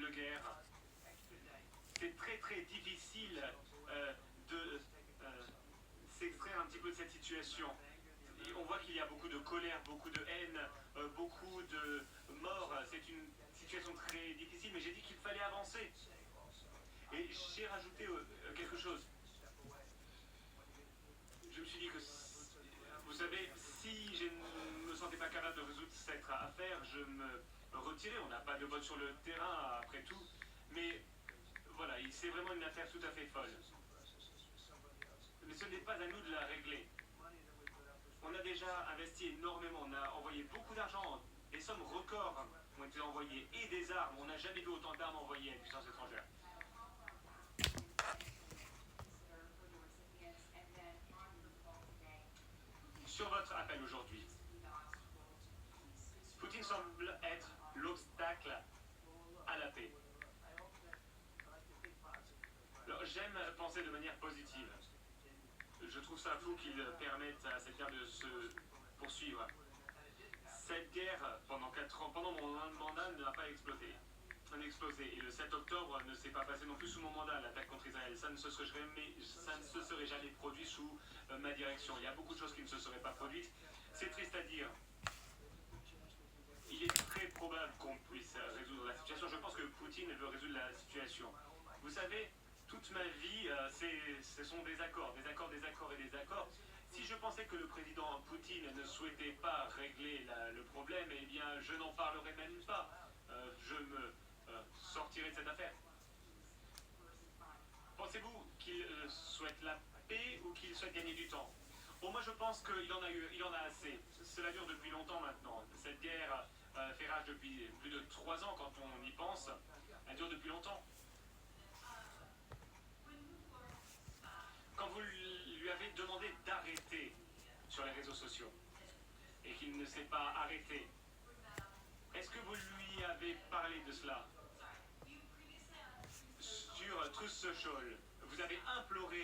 terrible guerre. C'est très très difficile de s'extraire un petit peu de cette situation. Et on voit qu'il y a beaucoup de colère, beaucoup de haine, beaucoup de morts. C'est une situation très difficile, mais j'ai dit qu'il fallait avancer. Et j'ai rajouté quelque chose. Je me suis dit que, vous savez, si je ne me sentais pas capable de résoudre cette affaire, je me retirais. On n'a pas de vote sur le terrain, après tout. Mais voilà, c'est vraiment une affaire tout à fait folle. Mais ce n'est pas à nous de la régler. On a déjà investi énormément, on a envoyé beaucoup d'argent, des sommes records ont été envoyées, et des armes. On n'a jamais vu autant d'armes envoyées à une puissance étrangère. Sur votre appel aujourd'hui, Poutine semble être l'obstacle à la paix. Alors, j'aime penser de manière positive. Je trouve ça fou qu'il permette à cette guerre de se poursuivre. Cette guerre, pendant 4 ans, pendant mon mandat, n'a pas explosé. Et le 7 octobre ne s'est pas passé non plus sous mon mandat, l'attaque contre Israël. Ça ne se serait jamais produit sous ma direction. Il y a beaucoup de choses qui ne se seraient pas produites. C'est triste à dire. Il est très probable qu'on puisse résoudre la situation. Je pense que Poutine veut résoudre la situation. Vous savez, toute ma vie, ce sont des accords. Si je pensais que le président Poutine ne souhaitait pas régler le problème, eh bien, je n'en parlerais même pas. Je me sortirai de cette affaire. Pensez-vous qu'il souhaite la paix ou qu'il souhaite gagner du temps? Bon, moi je pense qu'il en a assez. Cela dure depuis longtemps maintenant. Cette guerre fait rage depuis plus de 3 ans quand on y pense. Elle dure depuis longtemps. Quand vous lui avez demandé d'arrêter sur les réseaux sociaux et qu'il ne s'est pas arrêté, est-ce que vous lui avez parlé de cela? Sur Truth Social, vous avez imploré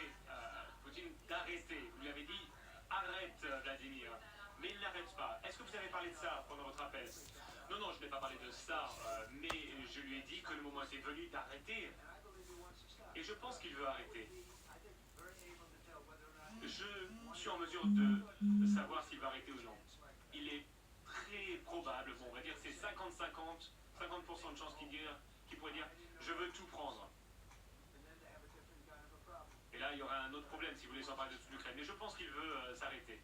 Poutine d'arrêter. Vous lui avez dit arrête Vladimir, mais il n'arrête pas. Est-ce que vous avez parlé de ça pendant votre appel? Non, non, je n'ai pas parlé de ça, mais je lui ai dit que le moment était venu d'arrêter. Et je pense qu'il veut arrêter. Je suis en mesure de savoir s'il va arrêter ou non. Il est très probable, bon, on va dire c'est 50-50, 50% de chances qu'il pourrait dire je veux tout prendre. Et là, il y aura un autre problème si vous voulez s'en parler de toute l'Ukraine. Mais je pense qu'il veut s'arrêter.